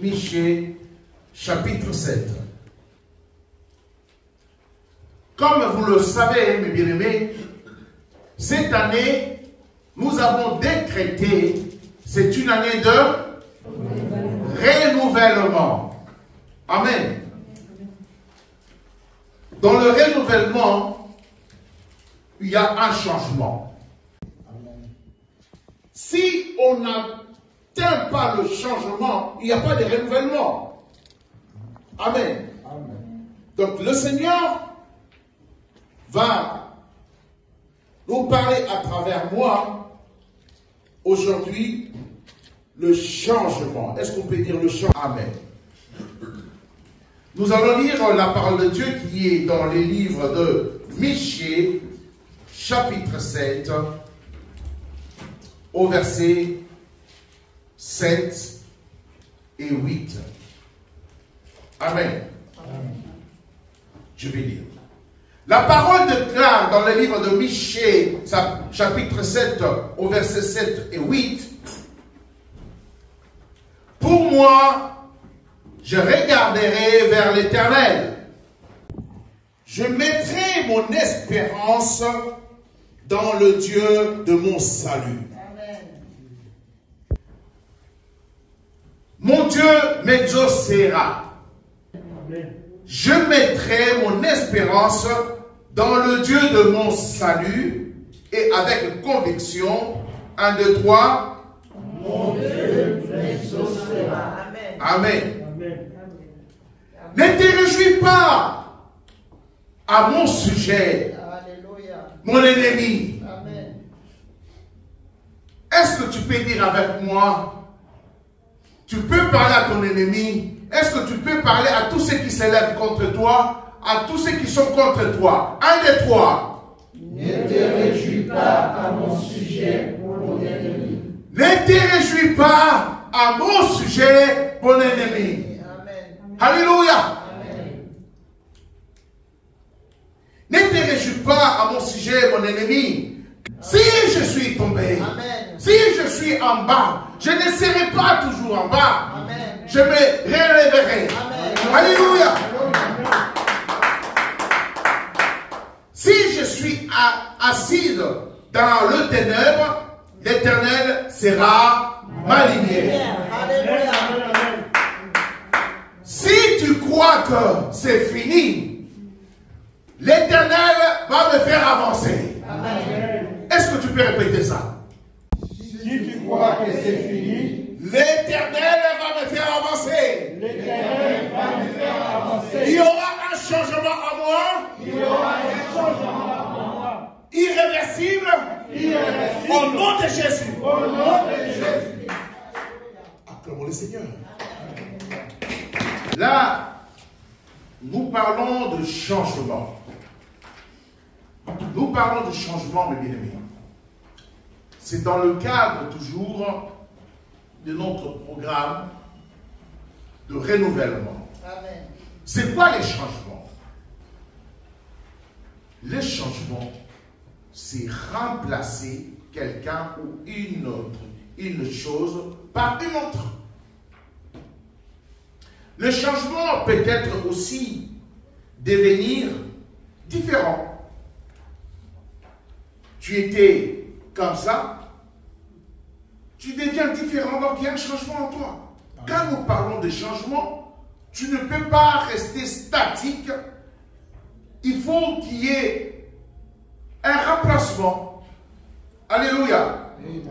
Michée, chapitre 7. Comme vous le savez, mes bien-aimés, cette année, nous avons décrété, c'est une année de renouvellement. Amen. Dans le renouvellement, il y a un changement. Si on n'atteint pas le changement, il n'y a pas de renouvellement. Amen. Donc le Seigneur va nous parler à travers moi aujourd'hui le changement. Est-ce qu'on peut dire le changement? Amen. Nous allons lire la parole de Dieu qui est dans les livres de Michée, chapitre 7, au verset 7 et 8. Amen. Je vais lire. La parole déclare dans le livre de Michée, chapitre 7, au verset 7 et 8. Pour moi, je regarderai vers l'Éternel. Je mettrai mon espérance dans le Dieu de mon salut. Amen. Mon Dieu m'exaucera. Amen. Je mettrai mon espérance dans le Dieu de mon salut et avec conviction, 1, 2, 3. Mon Dieu m'exaucera. Amen. Amen. Ne te réjouis pas à mon sujet, Alléluia, mon ennemi. Est-ce que tu peux dire avec moi, tu peux parler à ton ennemi? Est-ce que tu peux parler à tous ceux qui s'élèvent contre toi, à tous ceux qui sont contre toi? 1, 2, 3. Ne te réjouis pas à mon sujet, mon ennemi. Ne te réjouis pas à mon sujet, mon ennemi. Alléluia. Ne te réjouis pas à mon sujet, mon ennemi. Si je suis tombé, Amen, si je suis en bas, je ne serai pas toujours en bas. Amen. Je me relèverai. Amen. Alléluia. Si je suis assise dans le ténèbre, l'Éternel sera ma lumière. Alléluia. Si tu crois que c'est fini, l'Éternel va me faire avancer. Amen. Est-ce que tu peux répéter ça? Si tu crois que c'est fini, l'Éternel va me faire avancer. L'Éternel va me faire avancer. Il y aura un changement à moi. Il y aura un changement à moi. Irréversible. Irréversible. Au nom de Jésus. Au nom de Jésus. Acclamons le Seigneur. Là, nous parlons de changement. Nous parlons de changement, mes bien-aimés. C'est dans le cadre toujours de notre programme de renouvellement. Amen. C'est quoi les changements? Les changements, c'est remplacer quelqu'un ou une chose par une autre. Le changement peut être aussi devenir différent. Tu étais comme ça, tu deviens différent, donc il y a un changement en toi. Quand nous parlons de changement, tu ne peux pas rester statique. Il faut qu'il y ait un remplacement. Alléluia. Amen.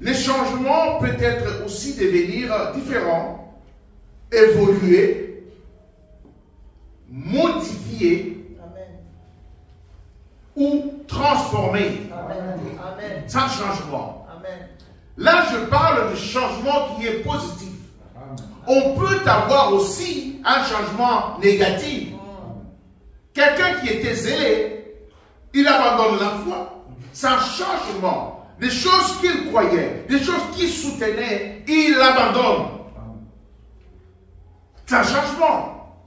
Les changements peuvent être aussi devenir différents, évoluer, modifier, Amen, ou transformer. Amen. Sans changement. Amen. Là, je parle de changement qui est positif. Amen. On peut avoir aussi un changement négatif. Quelqu'un qui était zélé, il abandonne la foi. C'est un changement. Les choses qu'il croyait, les choses qu'il soutenait, il l'abandonne. C'est un changement.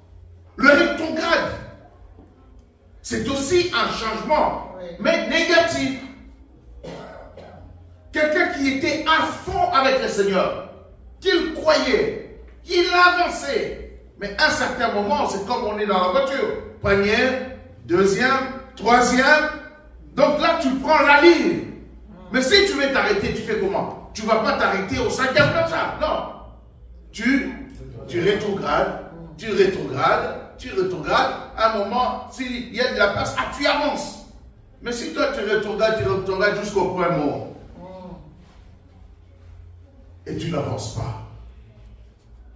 Le rétrograde, c'est aussi un changement, mais négatif. Quelqu'un qui était à fond avec le Seigneur, qu'il croyait, qu'il avançait. Mais à un certain moment, c'est comme on est dans la voiture. Première, deuxième, troisième. Donc là, tu prends la ligne. Mais si tu veux t'arrêter, tu fais comment? tu ne vas pas t'arrêter au 5e comme ça. Non. Tu rétrogrades, tu rétrogrades. À un moment, s'il y a de la place, tu avances. Mais si toi tu rétrogrades jusqu'au point mort. Et tu n'avances pas.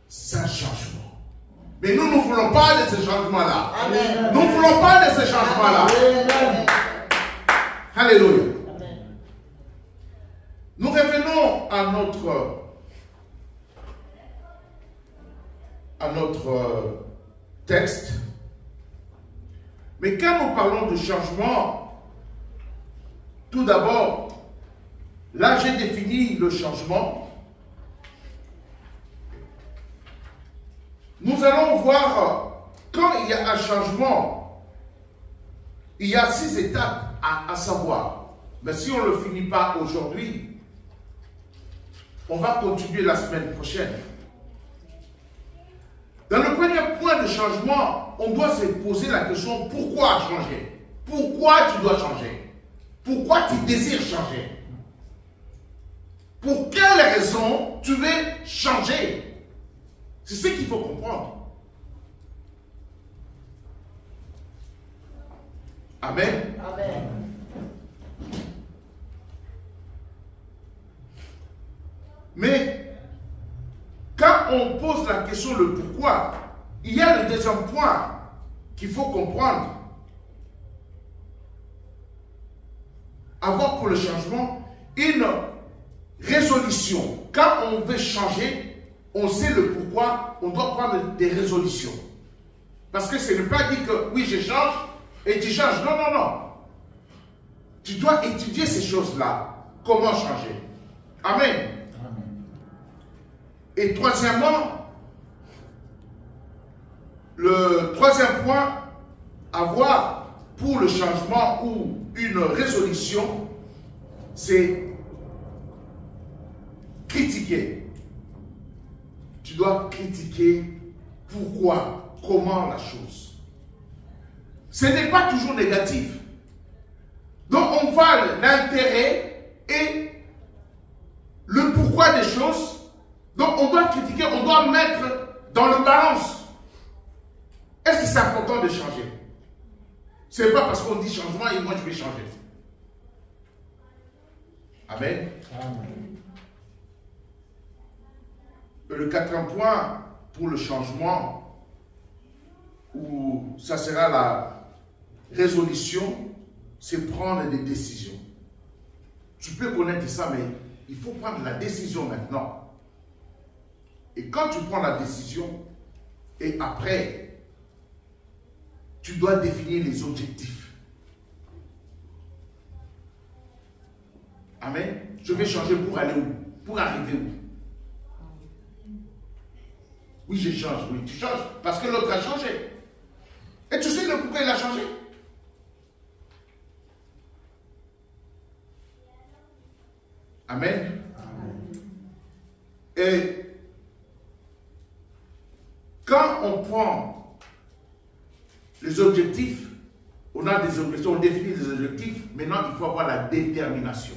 C'est un changement. Mais nous ne voulons pas de ce changement-là. Nous ne voulons pas de ce changement-là. Alléluia. Nous revenons à notre texte. Mais quand nous parlons de changement, tout d'abord, là j'ai défini le changement. Nous allons voir, quand il y a un changement, il y a 6 étapes à savoir. Mais si on ne le finit pas aujourd'hui, on va continuer la semaine prochaine. Dans le premier point de changement, on doit se poser la question, pourquoi changer? Pourquoi tu dois changer? Pourquoi tu désires changer? Pour quelle raison tu veux changer? C'est ce qu'il faut comprendre. Amen. Amen. Mais quand on pose la question le pourquoi, il y a le deuxième point qu'il faut comprendre. Avoir pour le changement une résolution. Quand on veut changer, on sait le pourquoi, on doit prendre des résolutions. Parce que ce n'est pas dit que oui, je change et tu changes. Non, non, non. Tu dois étudier ces choses-là. Comment changer? Amen. Et troisièmement, le troisième point, avoir pour le changement ou une résolution, c'est critiquer. Tu dois critiquer pourquoi, comment la chose. Ce n'est pas toujours négatif. Donc on voit l'intérêt et le pourquoi des choses. Donc on doit critiquer, on doit mettre dans le balance. Est-ce que c'est important de changer? Ce n'est pas parce qu'on dit changement et moi je vais changer. Amen. Amen. Le quatrième point pour le changement, où ça sera la résolution, c'est prendre des décisions. Tu peux connaître ça, mais il faut prendre la décision maintenant. Et quand tu prends la décision, et après, tu dois définir les objectifs. Amen. Je vais changer pour aller où? Pour arriver où? Oui, je change. Oui, tu changes parce que l'autre a changé. Et tu sais le pourquoi il a changé? Amen. Amen. Et quand on prend les objectifs, on a des objectifs, on définit des objectifs, maintenant il faut avoir la détermination.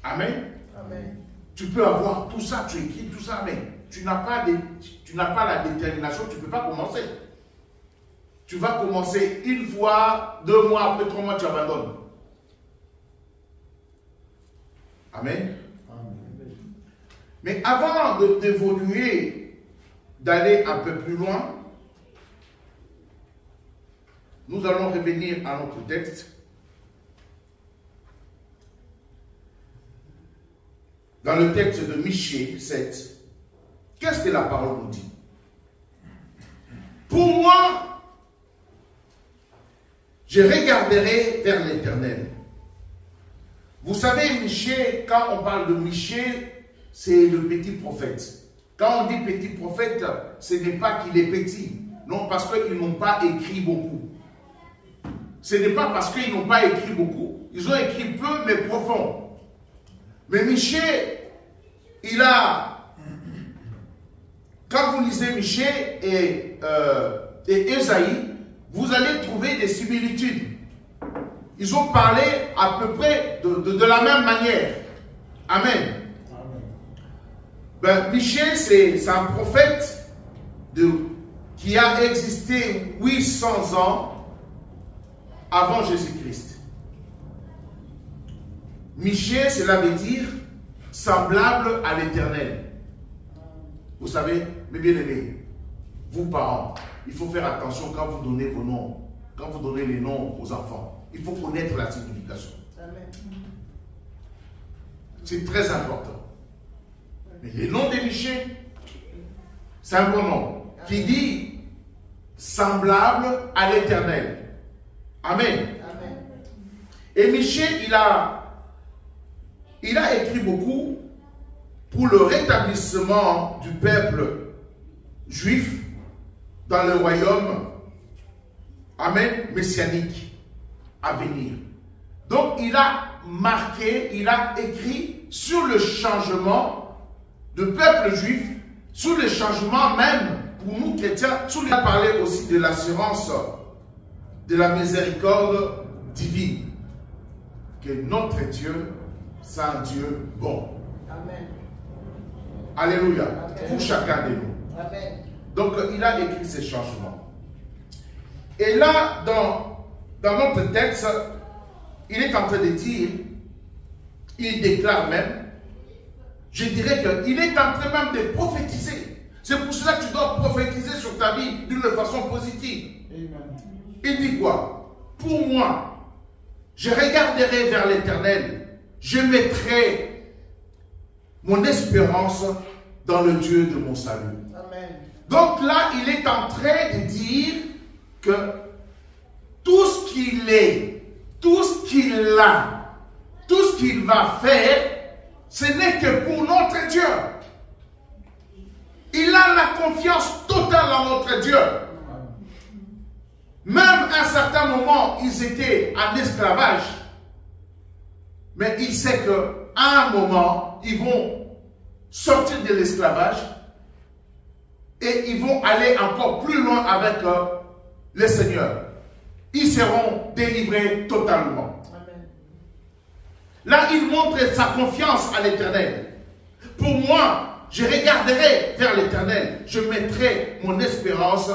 Amen. Amen. Tu peux avoir tout ça, tu écris tout ça, mais tu n'as pas la détermination, tu ne peux pas commencer. Tu vas commencer une fois, 2 mois, après 3 mois, tu abandonnes. Amen. Amen. Mais avant d'évoluer, d'aller un peu plus loin, nous allons revenir à notre texte. Dans le texte de Michée 7, qu'est-ce que la parole nous dit? Pour moi, je regarderai vers l'Éternel. Vous savez, Michée, quand on parle de Michée, c'est le petit prophète. Quand on dit petit prophète, ce n'est pas qu'il est petit. Non, parce qu'ils n'ont pas écrit beaucoup. Ce n'est pas parce qu'ils n'ont pas écrit beaucoup. Ils ont écrit peu, mais profond. Mais Michée, il a... Quand vous lisez Michée et Ésaïe, vous allez trouver des similitudes. Ils ont parlé à peu près de la même manière. Amen. Ben, Michée, c'est un prophète qui a existé 800 ans avant Jésus-Christ. Michée, cela veut dire semblable à l'Éternel. Vous savez, mes bien-aimés, vous parents, il faut faire attention quand vous donnez vos noms, quand vous donnez les noms aux enfants. Il faut connaître la signification. C'est très important. Mais le nom de Michée, c'est un bon nom qui dit semblable à l'Éternel. Amen. Et Michée, il a écrit beaucoup pour le rétablissement du peuple juif dans le royaume, amen, messianique à venir. Donc il a marqué, il a écrit sur le changement du peuple juif, sur le changement même pour nous chrétiens. Il a parlé aussi de l'assurance de la miséricorde divine, que notre Dieu, c'est un Dieu bon. Amen. Alléluia. Amen. Pour chacun de nous. Amen. Donc il a écrit ces changements. Et là, dans notre texte, il est en train de dire, il déclare même, je dirais qu'il est en train même de prophétiser. C'est pour cela que tu dois prophétiser sur ta vie d'une façon positive. Amen. Il dit quoi? Pour moi, je regarderai vers l'Éternel, je mettrai mon espérance dans le Dieu de mon salut. Amen. Donc là, il est en train de dire que tout ce qu'il est, tout ce qu'il a, tout ce qu'il va faire, ce n'est que pour notre Dieu. Il a la confiance totale en notre Dieu. Même à un certain moment, ils étaient en esclavage. Mais il sait qu'à un moment, ils vont sortir de l'esclavage et ils vont aller encore plus loin avec le Seigneur. Ils seront délivrés totalement. Amen. Là, il montre sa confiance à l'Éternel. Pour moi, je regarderai vers l'Éternel. Je mettrai mon espérance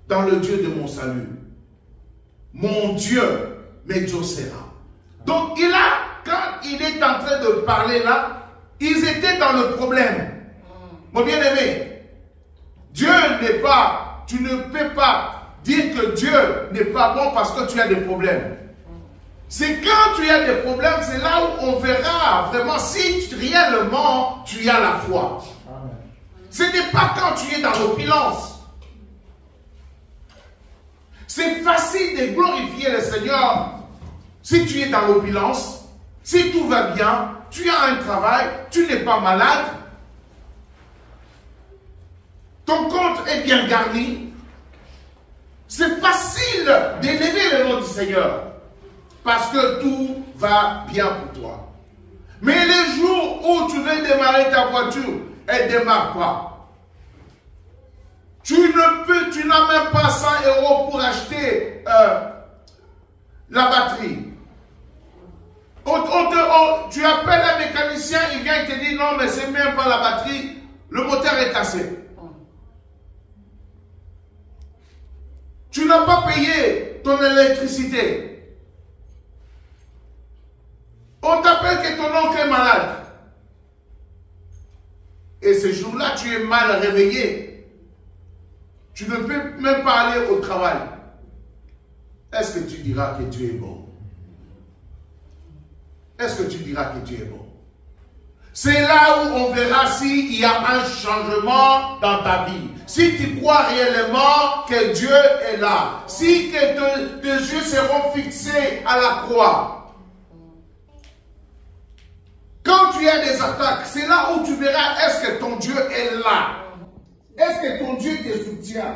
dans le Dieu de mon salut. Mon Dieu m'exaucera. Donc, quand il est en train de parler là, ils étaient dans le problème. Mon bien-aimé, Dieu n'est pas, tu ne peux pas dire que Dieu n'est pas bon parce que tu as des problèmes. C'est quand tu as des problèmes, c'est là où on verra vraiment si réellement tu as la foi. Ce n'est pas quand tu es dans l'opulence. C'est facile de glorifier le Seigneur si tu es dans l'opulence, si tout va bien, tu as un travail, tu n'es pas malade, ton compte est bien garni. C'est facile d'élever le nom du Seigneur parce que tout va bien pour toi. Mais les jours où tu veux démarrer ta voiture, elle ne démarre pas. Tu n'as même pas 100 € pour acheter la batterie. Tu appelles un mécanicien, il vient et te dit non, mais c'est même pas la batterie, le moteur est cassé. Tu n'as pas payé ton électricité. On t'appelle que ton oncle est malade. Et ce jour-là, tu es mal réveillé. Tu ne peux même pas aller au travail. Est-ce que tu diras que Dieu est bon? Est-ce que tu diras que Dieu est bon? C'est là où on verra s'il y a un changement dans ta vie. Si tu crois réellement que Dieu est là. Si que tes yeux seront fixés à la croix. Quand tu as des attaques, c'est là où tu verras est-ce que ton Dieu est là. Est-ce que ton Dieu te soutient?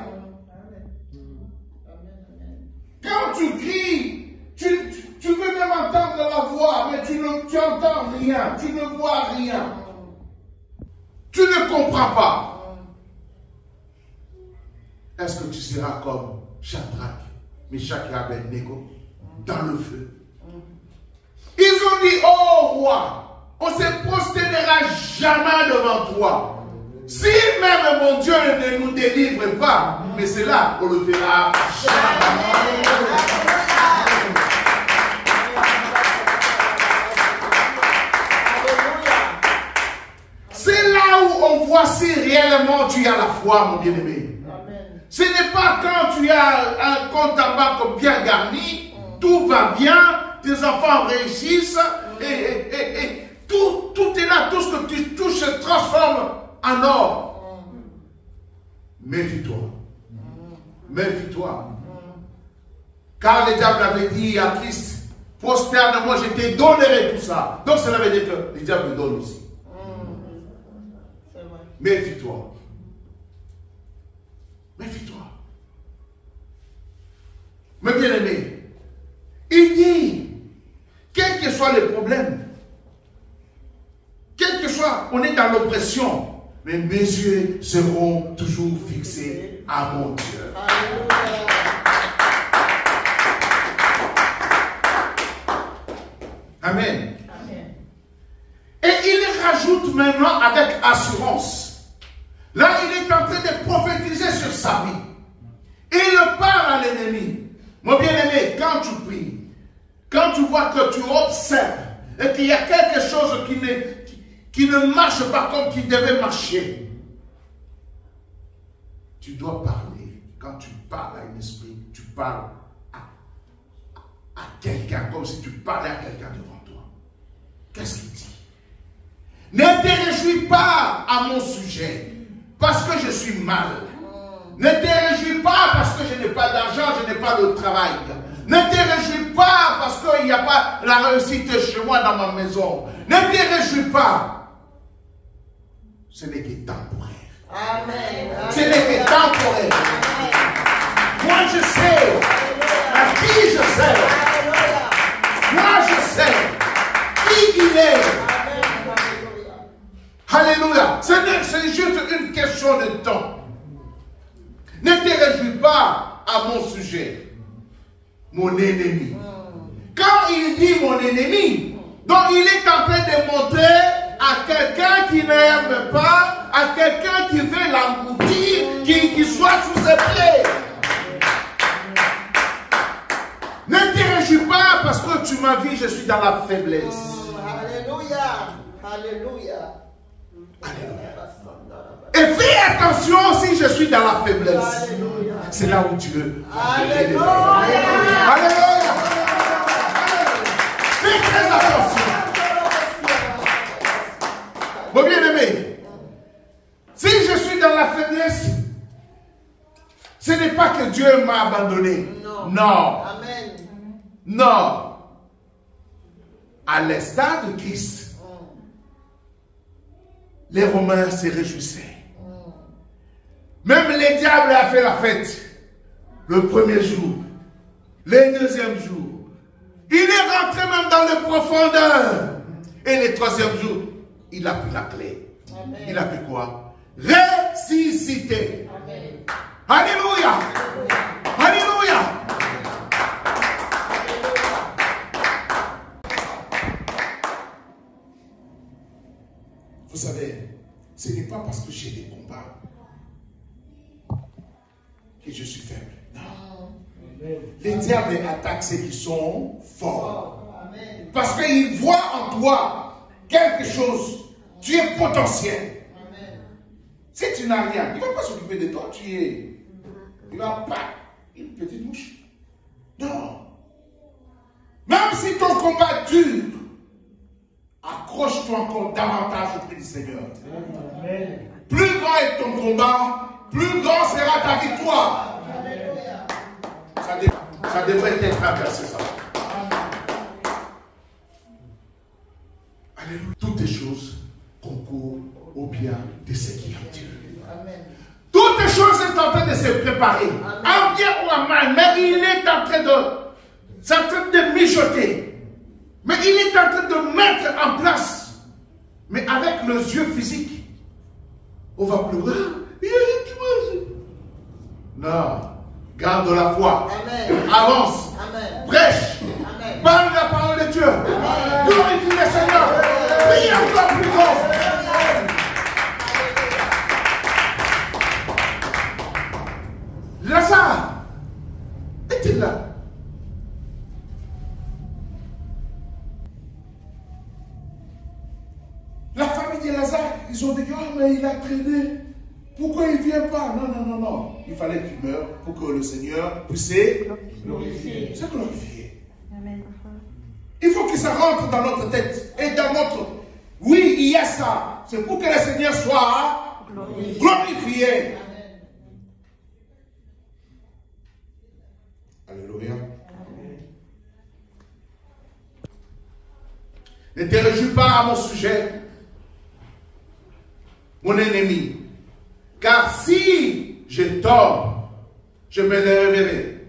Quand tu cries, tu veux même entendre la voix, mais tu n'entends rien, tu ne vois rien. Tu ne comprends pas. Est-ce que tu seras comme Shadrach, Meshach et Abednego dans le feu? Ils ont dit, oh roi, On ne se prosternera jamais devant toi. Si même mon Dieu ne nous délivre pas, mais c'est là qu'on le verra jamais. C'est là où on voit si réellement tu as la foi, mon bien-aimé. Ce n'est pas quand tu as un compte en banque bien garni, tout va bien, tes enfants réussissent, et tout est là, tout ce que tu touches se transforme en or. Méfie-toi. Méfie-toi. Car le diable avait dit à Christ, prosterne-moi, je te donnerai tout ça. Donc cela veut dire que le diable donne aussi. Méfie-toi. Méfie-toi. Mais bien aimé, il dit, quel que soit le problème, quel que soit, on est dans l'oppression, mais mes yeux seront toujours fixés à mon Dieu. Amen. Amen. Et il rajoute maintenant avec assurance. Là, il est en train de prophétiser sur sa vie. Il parle à l'ennemi. Mon bien-aimé, quand tu pries, quand tu vois que tu observes et qu'il y a quelque chose qui ne marche pas comme qui devait marcher, tu dois parler. Quand tu parles à un esprit, tu parles à quelqu'un, comme si tu parlais à quelqu'un devant toi. Qu'est-ce qu'il dit? Ne te réjouis pas à mon sujet, parce que je suis mal. Ne te réjouis pas parce que je n'ai pas d'argent, je n'ai pas de travail. Ne te réjouis pas parce qu'il n'y a pas la réussite chez moi dans ma maison. Ne te réjouis pas. Ce n'est que temporaire. Amen. Ce n'est que temporaire. Amen. Moi je sais à qui je sais. Moi je sais qui il est. Alléluia. C'est juste une question de temps. Ne te réjouis pas à mon sujet, mon ennemi. Quand il dit mon ennemi, donc il est en train de montrer à quelqu'un qui n'aime pas, à quelqu'un qui veut l'engloutir, qui soit sous ses pieds. Ne te réjouis pas parce que tu m'as vu, je suis dans la faiblesse. Alléluia. Alléluia. Alléluia. Et fais attention si je suis dans la faiblesse. C'est là où tu veux. Alléluia. Alléluia. Fais très attention. Mon bien-aimé, si je suis dans la faiblesse, ce n'est pas que Dieu m'a abandonné. Non. Amen. Non. À l'instar de Christ, les Romains se réjouissaient. Même les diables a fait la fête le premier jour, le deuxième jour. Il est rentré même dans les profondeurs. Et le troisième jour, il a pris la clé. Amen. Il a fait quoi? Ressuscité. Amen. Alléluia. Alléluia. Vous savez, ce n'est pas parce que j'ai des combats que je suis faible. Non. Les diables attaquent ceux qui sont forts. Amen. Parce qu'ils voient en toi quelque chose. Tu es potentiel. Amen. Si tu n'as rien, il ne va pas s'occuper de toi. Il va pas une petite mouche. Non. Même si ton combat dure, accroche-toi encore davantage auprès du Seigneur. Amen. Plus grand est ton combat, plus grand sera ta victoire. Ça devrait être inversé, ça. Alléluia. Toutes les choses concourent au bien de ceux qui aiment Dieu. Amen. Toutes les choses sont en train de se préparer. Amen. En bien ou en mal, mais il est en train de mijoter. Mais il est en train de mettre en place. Mais avec les yeux physiques, on va pleurer. Non. Garde la foi. Amen. Avance. Amen. Prêche. Amen. Parle la parole de Dieu. Glorifie le Seigneur. Criez encore plus fort. Lazare est-il là? La famille de Lazare, ils ont dit, oh, mais il a traîné. Pourquoi il ne vient pas? Non, non, non, non. Il fallait qu'il meure pour que le Seigneur puisse glorifier. C'est glorifié. Amen. Il faut que ça rentre dans notre tête et dans notre... Oui, il y a ça. C'est pour que le Seigneur soit glorifié. Alléluia. Ne te réjouis pas à mon sujet, mon ennemi. Car si je tombe, je me réveillerai.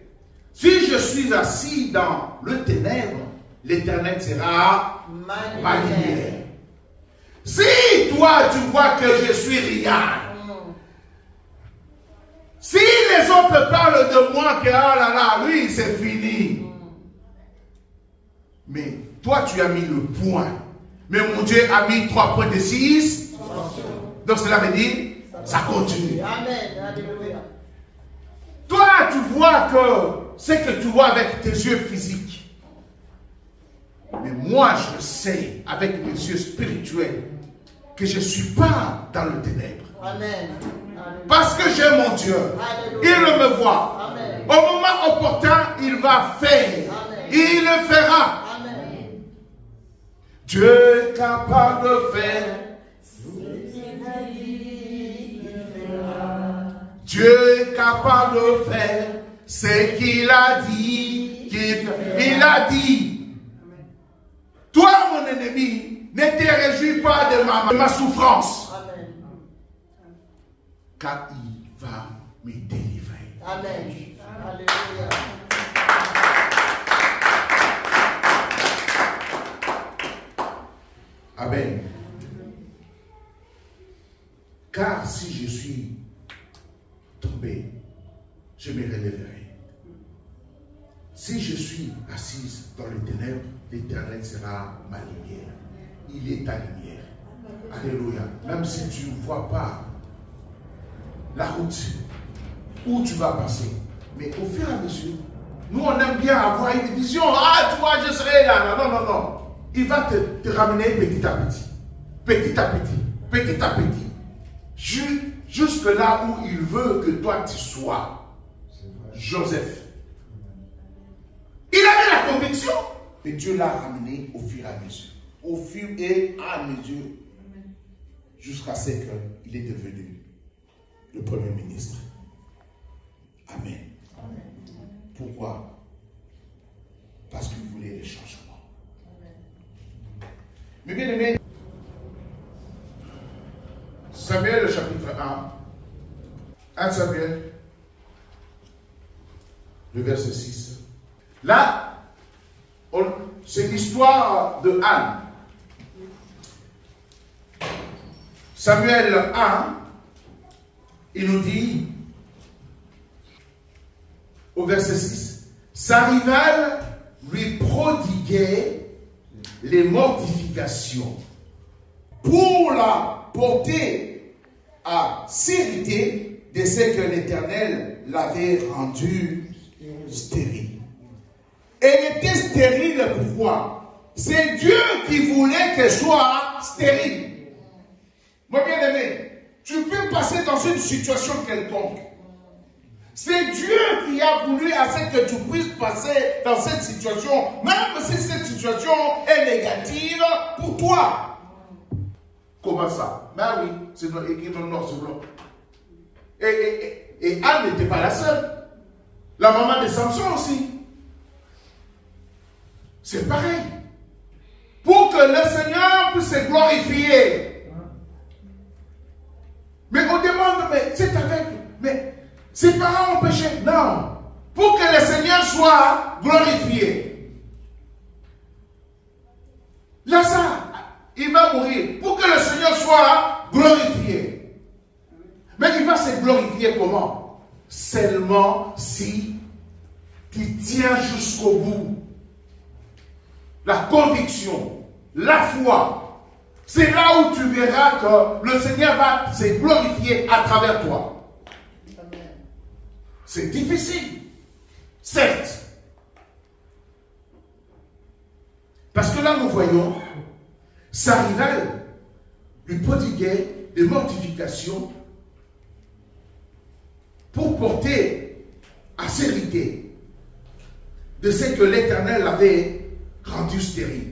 Si je suis assis dans le ténèbre, l'Éternel sera ma lumière. Si toi tu vois que je suis rien, si les autres parlent de moi que oh là là, lui c'est fini. Mais toi tu as mis le point. Mais mon Dieu a mis 3 points de 6. Donc cela veut dire ça continue. Amen. Alléluia. Toi tu vois que ce que tu vois avec tes yeux physiques. Mais moi je sais avec mes yeux spirituels que je ne suis pas dans le ténèbre. Amen. Parce que j'ai mon Dieu. Alléluia. Il me voit. Amen. Au moment opportun, il va faire. Amen. Il le fera. Amen. Dieu est capable de faire. Dieu est capable de faire ce qu'il a dit. Il a dit. Toi, mon ennemi, ne te réjouis pas de ma souffrance. Amen. Car il va me délivrer. Amen. Alléluia. Amen. Car si je suis tombé, je me relèverai. Si je suis assise dans les ténèbres, l'Éternel sera ma lumière. Il est ta lumière. Alléluia. Même si tu ne vois pas la route où tu vas passer, mais au fur et à mesure, nous on aime bien avoir une vision. Ah, toi, je serai là. Non, non, non. Il va te ramener petit à petit. Petit à petit. Petit à petit. Jusque là où il veut que toi tu sois. Joseph. Il avait la conviction. Et Dieu l'a ramené au fur et à mesure. Au fur et à mesure. Jusqu'à ce qu'il est devenu le Premier ministre. Amen. Pourquoi? Parce qu'il voulait les changements. Mais bien aimé, Samuel, le chapitre 1, 1 Samuel, le verset 6. Là, c'est l'histoire de Anne. Samuel 1, il nous dit, au verset 6, sa rivale lui prodiguait les mortifications pour la porter à s'irriter de ce que l'Éternel l'avait rendu stérile. Elle était stérile pourquoi? C'est Dieu qui voulait qu'elle soit stérile. Moi bien aimé, tu peux passer dans une situation quelconque. C'est Dieu qui a voulu à ce que tu puisses passer dans cette situation, même si cette situation est négative pour toi. Comment ça? Ben oui, c'est écrit dans le noir sur blanc. Et Anne n'était pas la seule. La maman de Samson aussi. C'est pareil. Pour que le Seigneur puisse se glorifier. Mais on demande, mais c'est avec, mais ses parents ont péché. Non. Pour que le Seigneur soit glorifié. Lazare, il va mourir. Pour que le Seigneur soit glorifié. Mais il va se glorifier comment? Seulement si tu tiens jusqu'au bout. La conviction, la foi. c'est là où tu verras que le Seigneur va se glorifier à travers toi. C'est difficile, certes. Parce que là, nous voyons sa rivale lui prodiguait des mortifications pour porter à s'hériter de ce que l'Éternel avait rendu stérile.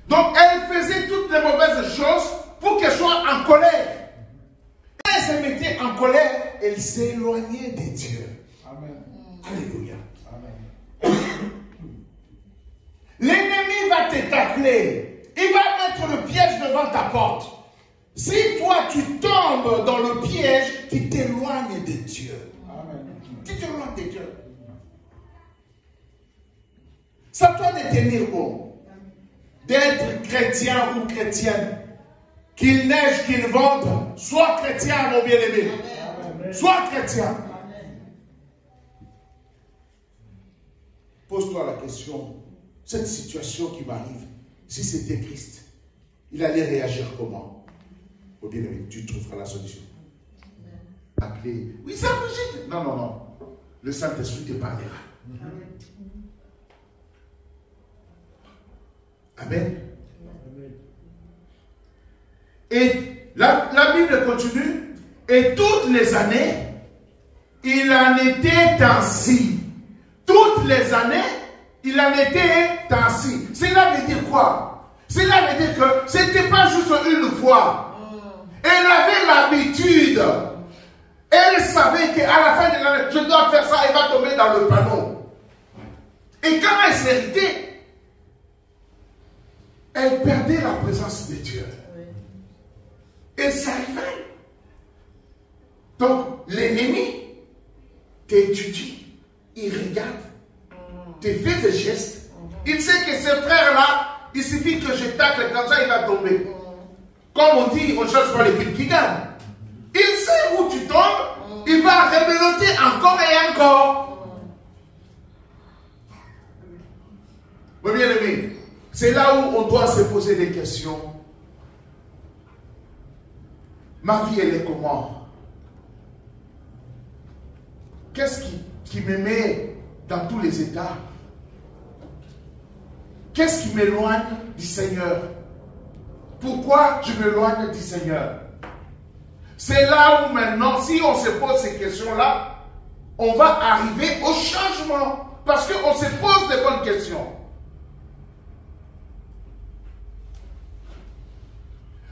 Donc, elle faisait toutes les mauvaises choses pour qu'elle soit en colère. Quand elle se mettait en colère, elle s'éloignait de Dieu. Amen. Alléluia. Amen. L'ennemi va te tacler. Il va mettre le piège devant ta porte. Si toi, tu tombes dans le piège, tu t'éloignes de Dieu. Amen. Tu t'éloignes de Dieu. C'est à toi de tenir bon. D'être chrétien ou chrétienne. Qu'il neige, qu'il vente, sois chrétien, mon bien-aimé. Sois chrétien. Pose-toi la question, cette situation qui m'arrive, si c'était Christ, il allait réagir comment? Mon bien-aimé, tu trouveras la solution. Appeler, oui, c'est Brigitte. Non, non, non. Le Saint-Esprit te parlera. Amen. Et la Bible continue. Et toutes les années, il en était ainsi. Toutes les années, il en était ainsi. Cela veut dire quoi? Cela veut dire que ce n'était pas juste une fois. Elle avait l'habitude. Elle savait qu'à la fin de l'année, je dois faire ça, elle va tomber dans le panneau. Et quand elle s'est héritée, elle perdait la présence de Dieu. Et ça arrivait. Donc, l'ennemi t'étudie, il regarde, te fait des gestes. Il sait que ces frères-là, il suffit que je tacle comme ça, il va tomber. Comme on dit, on ne cherche pas l'équipe qui gagne. Il sait où tu tombes, il va rebeloter encore et encore. Mon bien-aimé, c'est là où on doit se poser des questions. Ma vie, elle est comment? Qu'est-ce qui me met dans tous les états? Qu'est-ce qui m'éloigne du Seigneur? Pourquoi je m'éloigne du Seigneur? C'est là où maintenant, si on se pose ces questions-là, on va arriver au changement. Parce qu'on se pose des bonnes questions.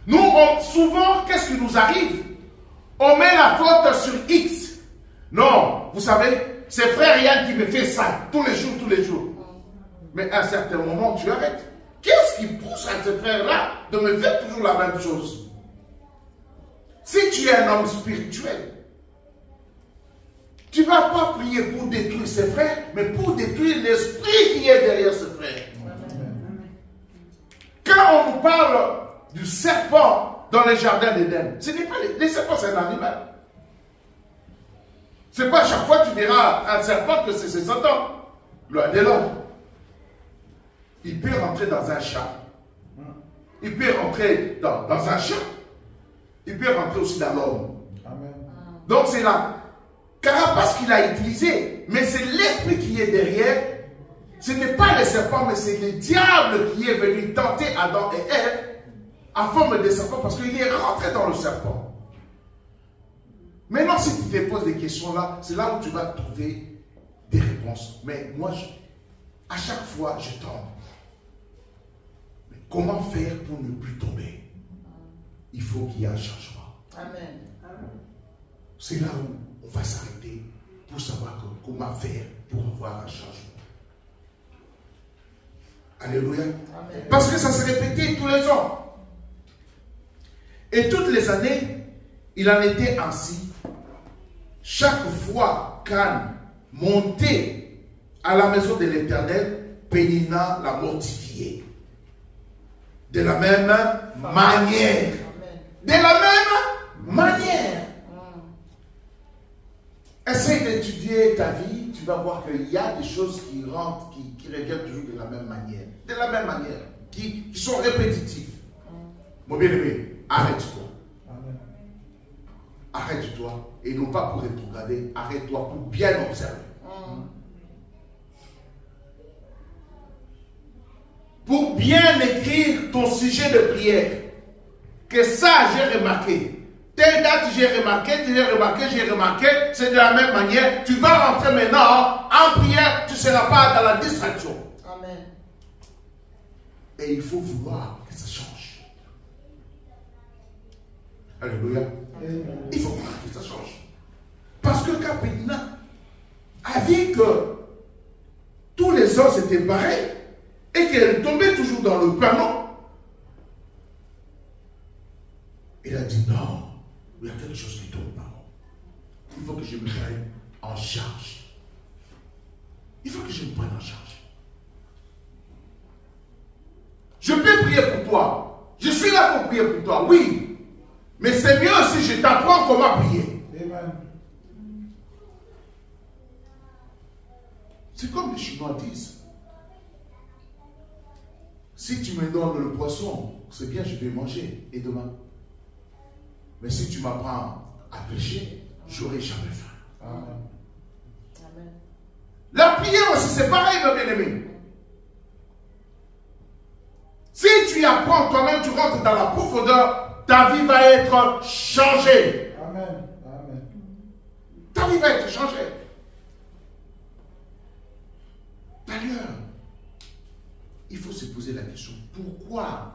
Nous, souvent, qu'est-ce qui nous arrive? On met la faute sur X. Non, vous savez, c'est frère Yann qui me fait ça, tous les jours, tous les jours. Mais à un certain moment, tu arrêtes. Qu'est-ce qui pousse à ce frère-là de me faire toujours la même chose? Si tu es un homme spirituel, tu ne vas pas prier pour détruire ses frères, mais pour détruire l'esprit qui est derrière ce frère. Quand on nous parle du serpent dans le jardin d'Éden, ce n'est pas les serpents, c'est un animal. C'est pas à chaque fois que tu verras un serpent que c'est Satan. Loin de là. Il peut rentrer dans un chat. Il peut rentrer dans un chat. Il peut rentrer aussi dans l'homme. Donc c'est la carapace qu'il a utilisée. Mais c'est l'esprit qui est derrière. Ce n'est pas le serpent, mais c'est le diable qui est venu tenter Adam et Ève en forme de serpent parce qu'il est rentré dans le serpent. Maintenant, si tu te poses des questions là, c'est là où tu vas trouver des réponses. Mais moi, à chaque fois, je tombe. Mais comment faire pour ne plus tomber? Il faut qu'il y ait un changement. Amen. C'est là où on va s'arrêter pour savoir comment faire pour avoir un changement. Alléluia. Amen. Parce que ça se répétait tous les ans. Et toutes les années, il en était ainsi. Chaque fois qu'Anne montait à la maison de l'Éternel, Pénina la mortifiait. De la même manière. De la même manière. Essaye d'étudier ta vie, tu vas voir qu'il y a des choses qui rentrent, qui reviennent toujours de la même manière. De la même manière, qui sont répétitives. Mon bien-aimé, arrête-toi. Arrête-toi. Et non pas pour rétrograder, arrête-toi pour bien observer. Pour bien écrire ton sujet de prière. Que ça, j'ai remarqué. Telle date, j'ai remarqué, c'est de la même manière. Tu vas rentrer maintenant en prière, tu ne seras pas dans la distraction. Amen. Et il faut vouloir que ça change. Alléluia. Il faut vouloir que ça change. Parce que quand Pénina a vu que tous les hommes s'étaient barrés et qu'elle tombait toujours dans le panneau, il a dit non. Il y a quelque chose qui tourne par moi. Il faut que je me prenne en charge. Il faut que je me prenne en charge. Je peux prier pour toi. Je suis là pour prier pour toi, oui. Mais c'est mieux si je t'apprends comment prier. Amen. C'est comme les Chinois disent. Si tu me donnes le poisson, c'est bien, je vais manger. Et demain? Mais si tu m'apprends à pêcher, j'aurai jamais faim. Amen. La prière aussi, c'est pareil, mon bien-aimé. Si tu apprends toi-même, tu rentres dans la profondeur, ta vie va être changée. Amen. Amen. Ta vie va être changée. D'ailleurs, il faut se poser la question, pourquoi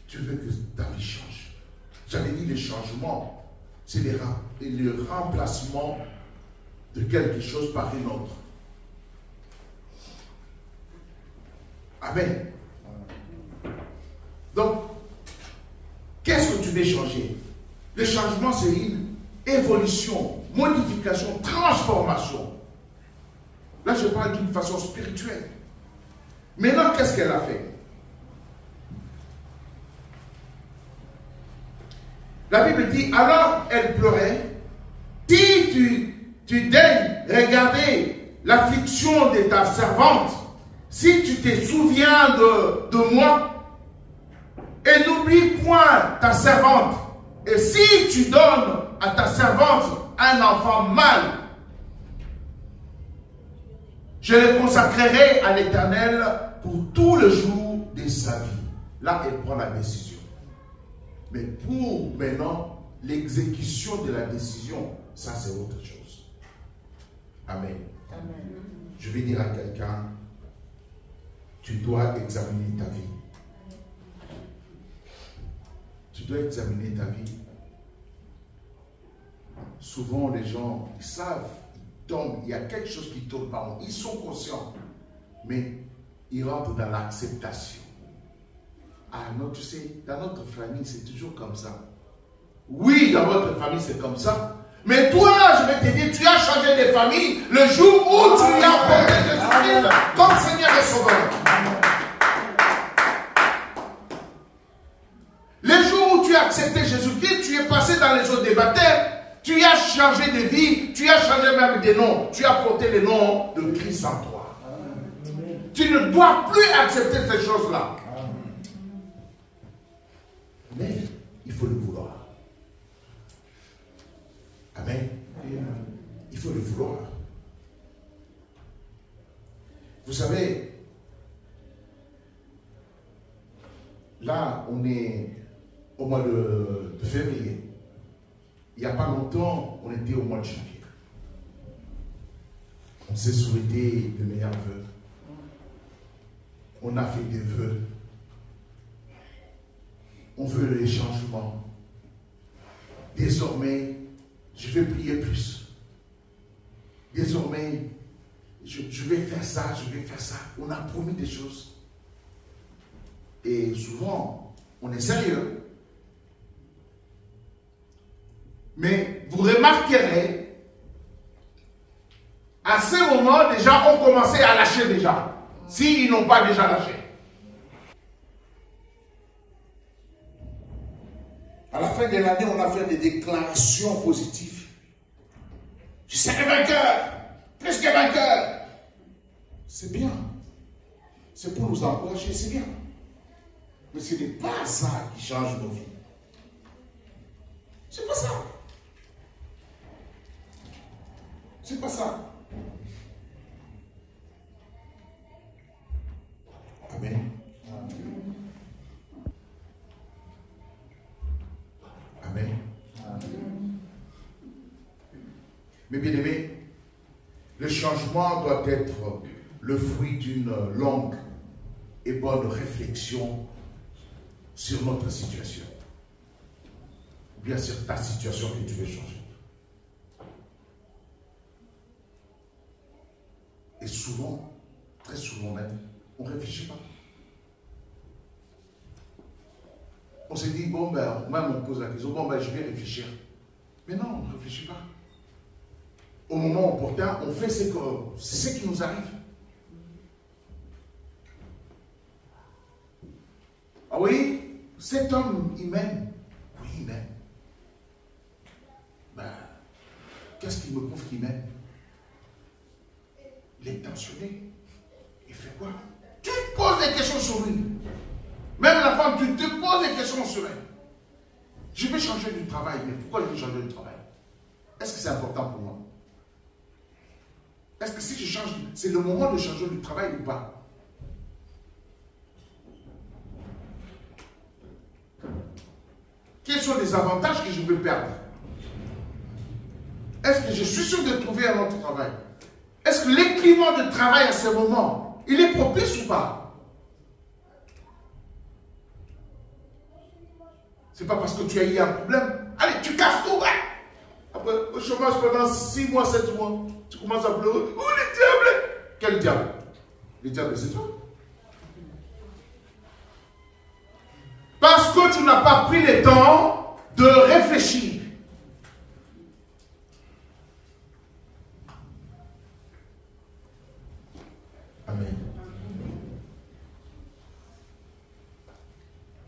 tu veux que ta vie change? J'avais dit les changements, c'est le remplacement de quelque chose par une autre. Amen. Donc, qu'est-ce que tu veux changer? Le changement, c'est une évolution, modification, transformation. Là, je parle d'une façon spirituelle. Maintenant, qu'est-ce qu'elle a fait? La Bible dit, alors elle pleurait. Si tu daignes regarder l'affliction de ta servante, si tu te souviens de moi, et n'oublie point ta servante, et si tu donnes à ta servante un enfant mâle, je le consacrerai à l'Éternel pour tout le jour de sa vie. Là, elle prend la décision. Mais pour maintenant, l'exécution de la décision, ça c'est autre chose. Amen. Amen. Je vais dire à quelqu'un, tu dois examiner ta vie. Tu dois examiner ta vie. Souvent les gens, ils savent, ils tombent, il y a quelque chose qui tourne par eux. Ils sont conscients, mais ils rentrent dans l'acceptation. Ah non, tu sais, dans notre famille, c'est toujours comme ça. Oui, dans votre famille, c'est comme ça. Mais toi, je vais te dire, tu as changé de famille le jour où tu as porté Jésus-Christ comme Seigneur et Sauveur. Le jour où tu as accepté Jésus-Christ, tu es passé dans les eaux des baptêmes, tu as changé de vie, tu as changé même de nom. Tu as porté le nom de Christ en toi. Tu ne dois plus accepter ces choses-là. Mais il faut le vouloir. Amen. Il faut le vouloir. Vous savez, là, on est au mois de février. Il n'y a pas longtemps, on était au mois de janvier. On s'est souhaité de meilleurs vœux. On a fait des vœux. On veut les changements. Désormais, je vais prier plus. Désormais, je vais faire ça, je vais faire ça. On a promis des choses. Et souvent, on est sérieux. Mais vous remarquerez, à ce moment, les gens ont commencé à lâcher déjà. S'ils n'ont pas déjà lâché. À la fin de l'année, on a fait des déclarations positives. Je serai vainqueur, plus que vainqueur. C'est bien. C'est pour nous encourager, c'est bien. Mais ce n'est pas ça qui change nos vies. C'est pas ça. C'est pas ça. Amen. Amen. Mais bien aimé, le changement doit être le fruit d'une longue et bonne réflexion sur notre situation. Ou bien sur ta situation que tu veux changer. Et souvent, très souvent même, on ne réfléchit pas. On s'est dit, bon ben, même on pose la question, bon ben je vais réfléchir. Mais non, on ne réfléchit pas. Au moment opportun, on fait ce qui nous arrive. Ah oui, cet homme, il m'aime. Oui, il m'aime. Ben, qu'est-ce qui me prouve qu'il m'aime? Il est tensionné. Il fait quoi? Tu te poses des questions sur lui. Même la femme, tu te poses des questions sur elle. Je vais changer du travail, mais pourquoi je vais changer du travail? Est-ce que c'est important pour moi? Est-ce que si je change, c'est le moment de changer du travail ou pas? Quels sont les avantages que je veux perdre? Est-ce que je suis sûr de trouver un autre travail? Est-ce que le climat de travail à ce moment, il est propice ou pas? C'est pas parce que tu as eu un problème. Allez, tu casses tout, ouais. Après, au chômage pendant 6 mois, 7 mois, tu commences à pleurer. Oh, le diable! Quel diable? Le diable, c'est toi. Parce que tu n'as pas pris le temps de réfléchir. Amen.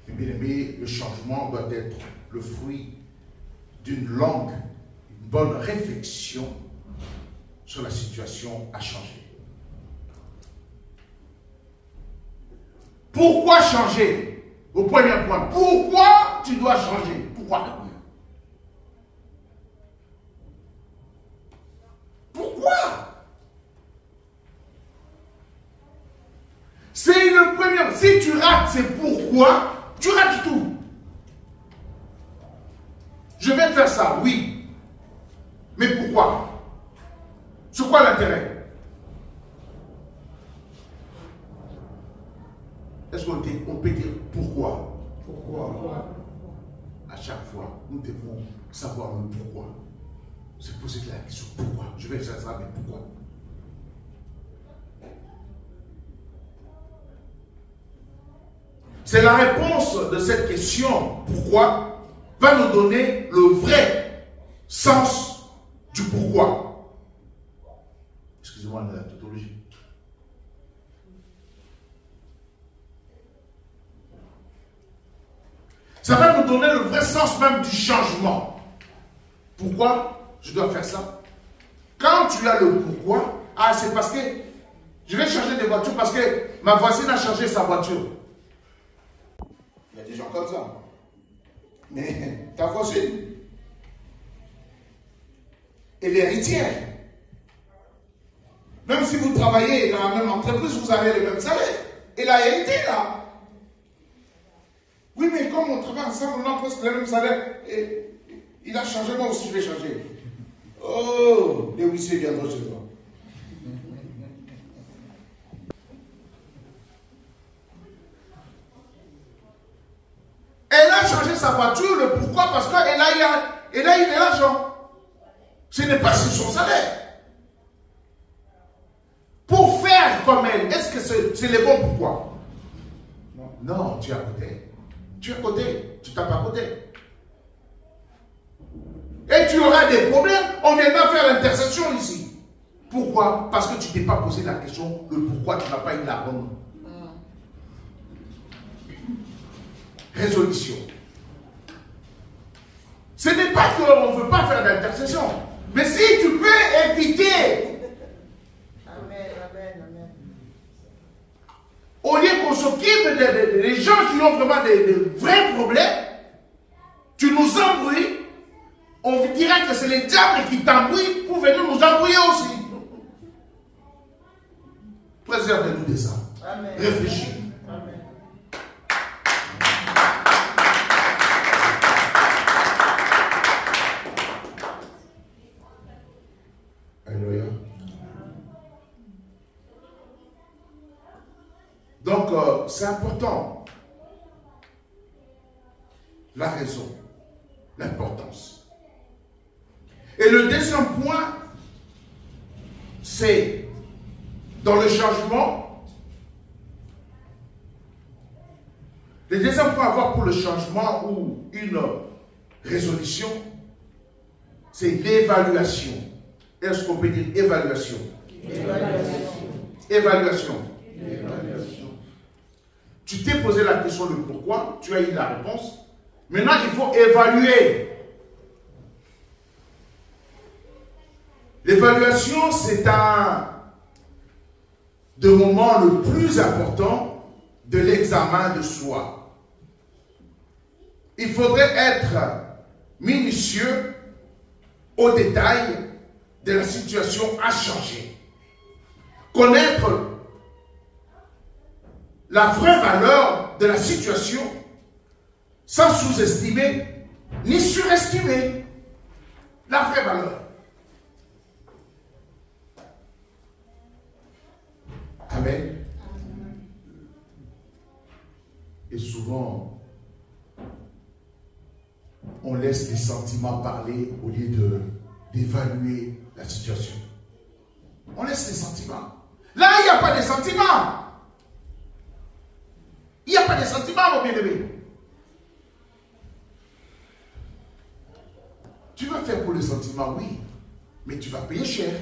Et bien aimé, le changement doit être le fruit d'une longue, une bonne réflexion sur la situation à changer. Pourquoi changer? Au premier point, pourquoi tu dois changer? Pourquoi? Pourquoi? C'est le premier. Si tu rates, c'est pourquoi, tu rates tout. Je vais faire ça, oui. Mais pourquoi? C'est quoi l'intérêt? Est-ce qu'on peut dire pourquoi? Pourquoi? À chaque fois, nous devons savoir le pourquoi. Se poser la question, pourquoi? Je vais faire ça, mais pourquoi? C'est la réponse de cette question, pourquoi, va nous donner le vrai sens du pourquoi. Excusez-moi de la tautologie. Ça va nous donner le vrai sens même du changement. Pourquoi je dois faire ça? Quand tu as le pourquoi, ah c'est parce que je vais changer de voiture parce que ma voisine a changé sa voiture. Il y a des gens comme ça. Mais ta voisine est l'héritière. Même si vous travaillez dans la même entreprise, vous avez le même salaire. Elle a hérité là. Oui, mais comme on travaille ensemble, on a presque le même salaire. Et il a changé, moi aussi je vais changer. Oh, les huissiers viendront chez toi. Elle a changé sa voiture, le pourquoi? Parce qu'elle a eu de l'argent. Ce n'est pas sur son salaire. Pour faire comme elle, est-ce que c'est le bon pourquoi? Non, tu es à côté. Tu es à côté, tu tapes à côté. Et tu auras des problèmes, on viendra faire l'intercession ici. Pourquoi? Parce que tu ne t'es pas posé la question, le pourquoi tu n'as pas eu la bonne résolution. Ce n'est pas qu'on ne veut pas faire d'intercession, mais si tu peux éviter. Amen, amen, amen. au lieu qu'on s'occupe des gens qui ont vraiment des vrais problèmes, tu nous embrouilles, on dirait que c'est les diables qui t'embrouillent pour venir nous embrouiller aussi. Préservez-nous de ça. Amen. Réfléchis. Amen. Alléluia. Donc, c'est important. La raison, l'importance. Et le deuxième point, c'est dans le changement. Le deuxième point à avoir pour le changement ou une résolution, c'est l'évaluation. Est-ce qu'on peut dire évaluation? Évaluation. Évaluation. Évaluation. Tu t'es posé la question de pourquoi, tu as eu la réponse. Maintenant, il faut évaluer. L'évaluation, c'est un des moments le plus important de l'examen de soi. Il faudrait être minutieux au détail de la situation à changer. Connaître la vraie valeur de la situation sans sous-estimer ni surestimer la vraie valeur. Amen. Et souvent, on laisse les sentiments parler au lieu d'évaluer la situation. On laisse les sentiments. Là, il n'y a pas de sentiments. Il n'y a pas de sentiments, mon bien-aimé. Tu vas faire pour le sentiment, oui, mais tu vas payer cher.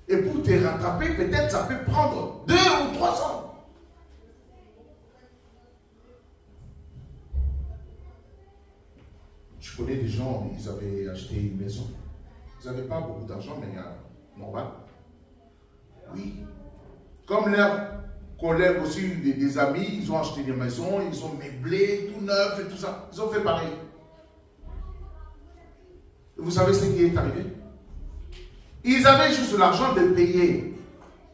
Et pour te rattraper, peut-être ça peut prendre 2 ou 3 ans. Je connais des gens, ils avaient acheté une maison. Ils n'avaient pas beaucoup d'argent, mais normal. Oui. Comme leurs collègues aussi, des amis, ils ont acheté des maisons, ils ont meublé, tout neuf et tout ça. Ils ont fait pareil. Et vous savez ce qui est arrivé? Ils avaient juste l'argent de payer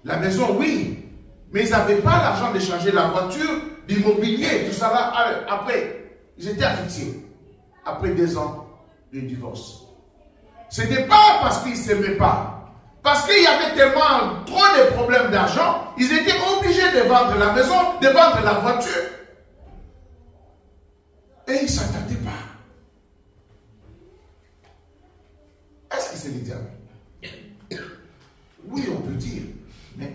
la maison, oui. Mais ils n'avaient pas l'argent de changer la voiture, l'immobilier, tout ça là. Après, ils étaient affectés. Après 2 ans de divorce. Ce n'était pas parce qu'ils ne s'aimaient pas. Parce qu'il y avait tellement trop de problèmes d'argent, ils étaient obligés de vendre la maison, de vendre la voiture. Et ils ne s'attendaient pas. Est-ce que c'est le diable? Oui, on peut dire. Mais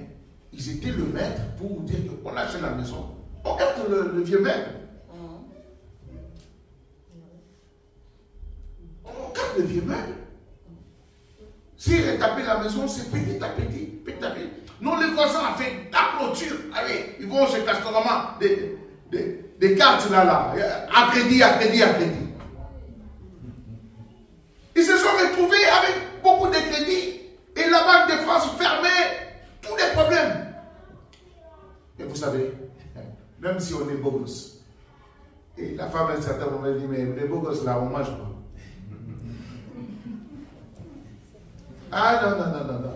ils étaient le maître pour dire qu'on achète la maison. On garde le vieux maître. On garde le vieux meuble. S'il a tapé la maison, c'est petit à petit, petit à petit. Nous, les voisins ont fait la clôture. Allez, ils vont chez Castorama, des cartes là, à crédit, à crédit, à crédit. Ils se sont retrouvés avec beaucoup de crédits. Et la Banque de France fermait tous les problèmes. Et vous savez, même si on est beau gosse, et la femme, à un certain moment, dit, mais les beaux gosses là, on mange pas. Ah non, non, non, non, non.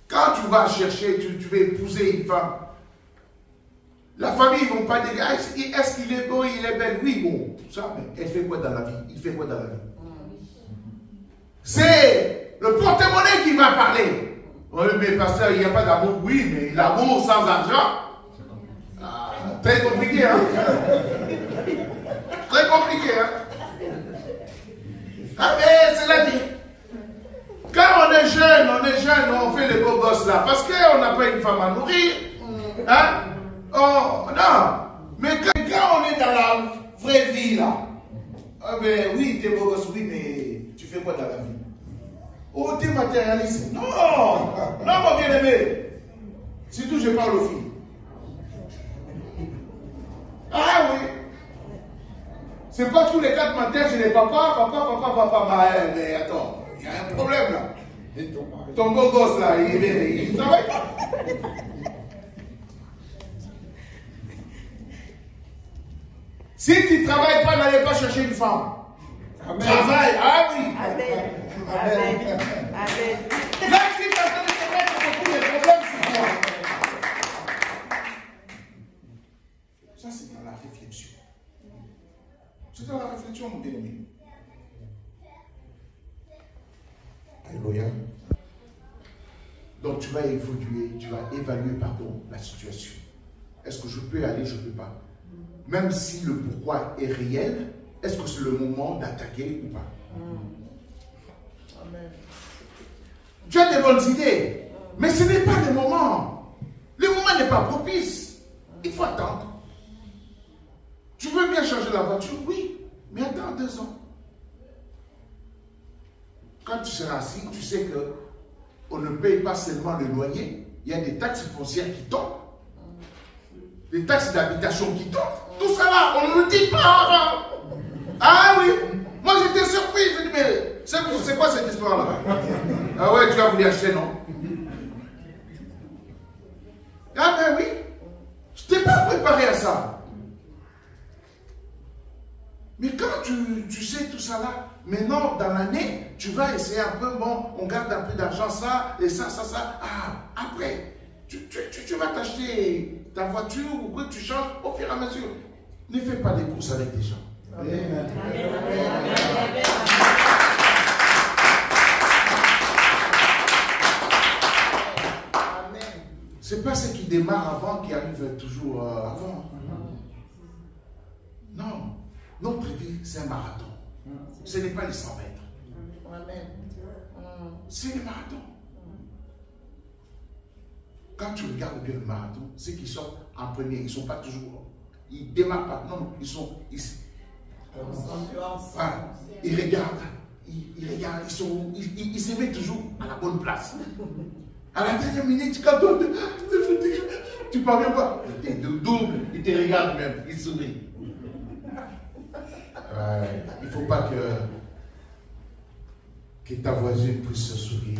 Quand tu vas chercher, tu veux épouser une femme, la famille, ils ne vont pas dire, est-ce qu'il est beau, il est belle? Oui, bon, tout ça, mais elle fait quoi dans la vie? Il fait quoi dans la vie? C'est le porte-monnaie qui va parler. Oui, mais pasteur, il n'y a pas d'amour. Oui, mais l'amour sans argent, très compliqué, hein? Très compliqué, hein? Ah, mais c'est la vie. Quand on est jeune, on fait les beaux gosses là, parce qu'on n'a pas une femme à nourrir. Hein? Oh, non. Mais quand on est dans la vraie vie là, ah ben oui, t'es beau gosse, oui, mais tu fais quoi dans la vie? Oh, t'es matérialiste. Non, non, mon bien-aimé. Surtout, je parle aux filles. Ah oui. C'est pas tous les 4 matins, je les papa. Mais attends, il y a un problème là. Ton beau gosse là, il travaille pas. Si tu ne travailles pas, n'allez pas chercher une femme. Amen. Travaille, ah oui. Amen. Amen. Amen. Là, tu es en train de te mettre beaucoup de problèmes sur toi. Ça, c'est dans la réflexion. C'est dans la réflexion, mon bien-aimé. Alléluia. Donc, tu vas évoluer, tu vas évaluer, pardon, la situation. Est-ce que je peux aller, je ne peux pas? Même si le pourquoi est réel, est-ce que c'est le moment d'attaquer ou pas? Amen. Tu as des bonnes idées, mais ce n'est pas le moment. Le moment n'est pas propice. Il faut attendre. Tu veux bien changer la voiture? Oui, mais attends 2 ans. Quand tu seras assis, tu sais qu'on ne paye pas seulement le loyer. Il y a des taxes foncières qui tombent. Des taxes d'habitation qui tombent. Tout ça là, on ne le dit pas avant. Ah oui, moi j'étais surpris. Je dis, mais c'est quoi cette histoire là? Ah ouais, tu as voulu acheter, non? Ah ben oui, je t'ai pas préparé à ça. Mais quand tu sais tout ça là, maintenant dans l'année, tu vas essayer un peu, bon, on garde un peu d'argent, ça, et ça. Ah, après, tu vas t'acheter ta voiture ou que tu changes au fur et à mesure. Ne fais pas des courses avec des gens. Amen. C'est pas ce qui démarre avant qui arrive toujours avant. Non. Notre vie, c'est un marathon. Ce n'est pas les 100 mètres. C'est le marathon. Quand tu regardes bien le marathon, ceux qui sortent en premier, ils ne sont pas toujours... Ils ne démarrent pas. Non, ils sont... Voilà. Ils regardent. Ils regardent. Ils se mettent toujours à la bonne place. À la dernière minute, quand tu ne parviens pas. Ils te doublent. Ils te regardent même. Ils sourient. Il ne faut pas que ta voisine puisse se sourire,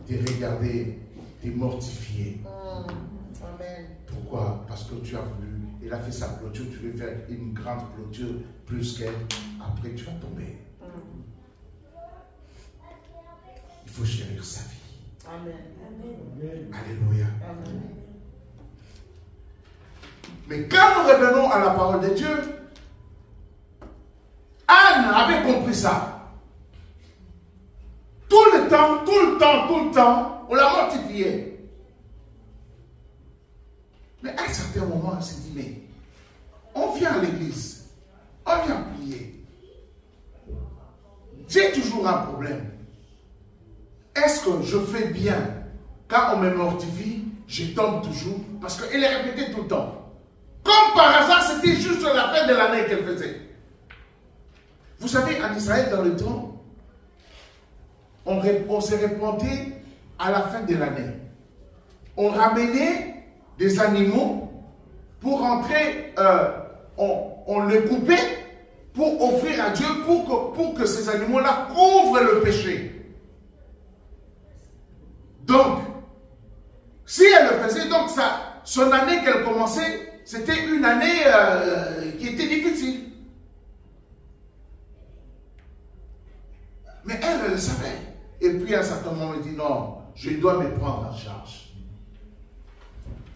te regarder, te mortifier. Amen. Pourquoi? Parce que tu as voulu, elle a fait sa clôture, tu veux faire une grande clôture plus qu'elle, après tu vas tomber. Il faut chérir sa vie. Amen. Alléluia. Amen. Mais quand nous revenons à la parole de Dieu, Anne avait compris ça. Tout le temps, on la mortifiait. Mais à un certain moment, elle s'est dit, mais on vient à l'église, on vient prier. J'ai toujours un problème. Est-ce que je fais bien? Quand on me mortifie, je tombe toujours. Parce qu'elle est répétée tout le temps. Comme par hasard, c'était juste la fin de l'année qu'elle faisait. Vous savez, en Israël, dans le temps, on se répondait à la fin de l'année. On ramenait des animaux pour rentrer, on les coupait pour offrir à Dieu, pour que ces animaux-là couvrent le péché. Donc, si elle le faisait, donc son année qu'elle commençait, c'était une année qui était difficile. Mais elle le savait. Et puis à un certain moment, elle dit, non, je dois me prendre en charge.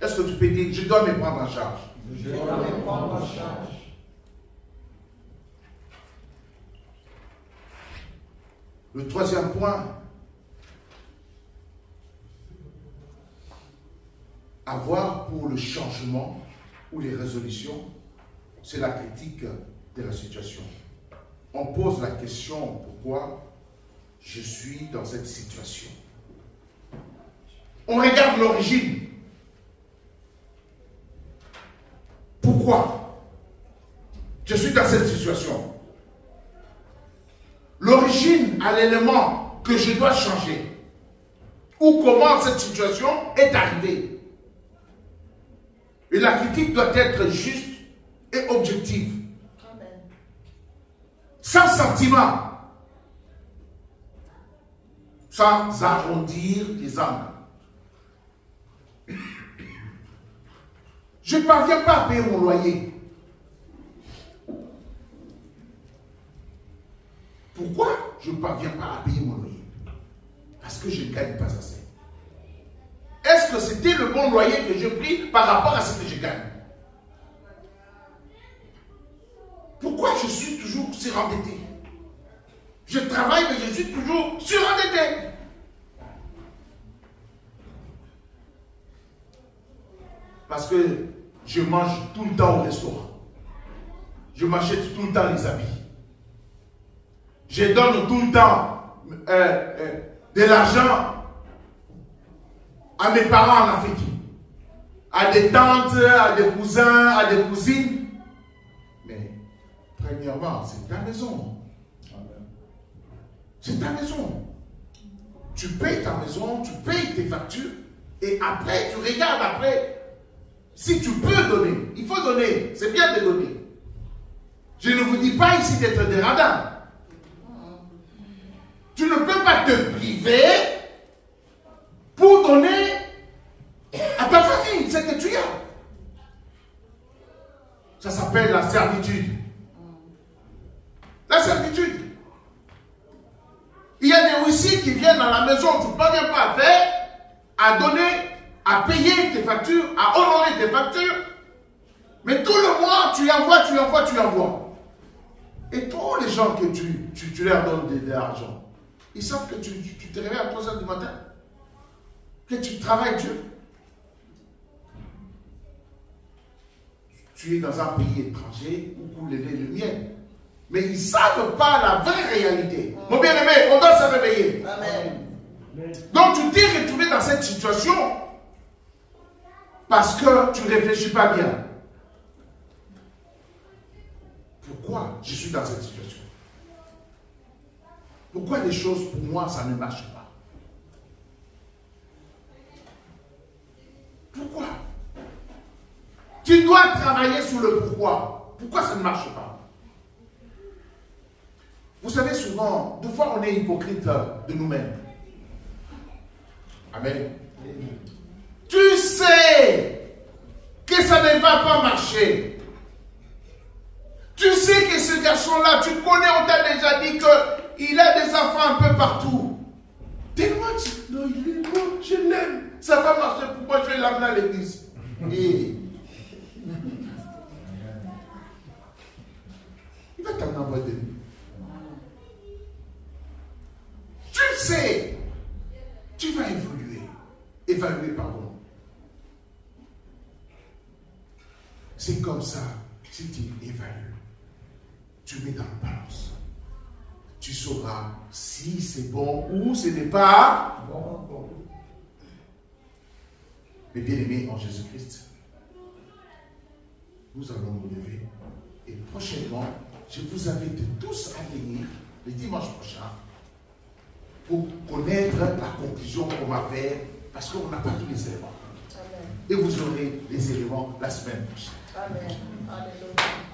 Est-ce que tu peux dire, je dois me prendre en charge? Je dois me prendre en charge. Le troisième point, avoir pour le changement ou les résolutions, c'est la critique de la situation. On pose la question, pourquoi je suis dans cette situation? On regarde l'origine. Pourquoi je suis dans cette situation? L'origine à l'élément que je dois changer. Ou comment cette situation est arrivée. Et la critique doit être juste et objective. Amen. Sans sentiment. sans arrondir les angles. Je ne parviens pas à payer mon loyer. Pourquoi je ne parviens pas à payer mon loyer? Parce que je ne gagne pas assez. Est-ce que c'était le bon loyer que j'ai pris par rapport à ce que je gagne? Pourquoi je suis toujours surendetté? Je travaille, mais je suis toujours surendetté. Parce que je mange tout le temps au restaurant. Je m'achète tout le temps les habits. Je donne tout le temps de l'argent à mes parents en Afrique. À des tantes, à des cousins, à des cousines. Mais, premièrement, c'est ta maison. C'est ta maison. Tu payes ta maison, tu payes tes factures. Et après, tu regardes après. Si tu peux donner, il faut donner. C'est bien de donner. Je ne vous dis pas ici d'être des radins. Tu ne peux pas te priver pour donner à ta famille ce que tu as. Ça s'appelle la servitude. La servitude. Il y a des huissiers qui viennent dans la maison, tu ne parviens pas à faire, à donner, à payer tes factures, à honorer tes factures. Mais tout le mois, tu envoies, tu envoies, tu envoies. Et tous les gens que tu leur donnes de l'argent, ils savent que tu te réveilles à 3 h du matin, que tu travailles Dieu. Tu es dans un pays étranger où coule le lait et le miel. Mais ils ne savent pas la vraie réalité. Mon bien-aimé, on doit se réveiller. Amen. Donc tu t'es retrouvé dans cette situation parce que tu ne réfléchis pas bien. Pourquoi je suis dans cette situation? Pourquoi les choses pour moi, ça ne marche pas? Pourquoi? Tu dois travailler sur le pourquoi. Pourquoi ça ne marche pas? Vous savez, souvent, des fois, on est hypocrite de nous-mêmes. Amen. Tu sais que ça ne va pas marcher. Tu sais que ce garçon-là, tu connais, on t'a déjà dit qu'il a des enfants un peu partout. Tellement, non, il est beau, je l'aime. Ça va marcher, pourquoi je vais l'amener à l'église? Et il va t'amener en boîte de nuit. Tu sais, tu vas évaluer, pardon. C'est comme ça, si tu évalues, tu mets dans la balance. Tu sauras si c'est bon ou ce n'est pas bon. Mais bien aimés en Jésus-Christ, nous allons nous lever et prochainement, je vous invite tous à venir le dimanche prochain pour connaître la conclusion qu'on va faire parce qu'on n'a pas tous les éléments. Amen. Et vous aurez les éléments la semaine prochaine. Amen. Alléluia.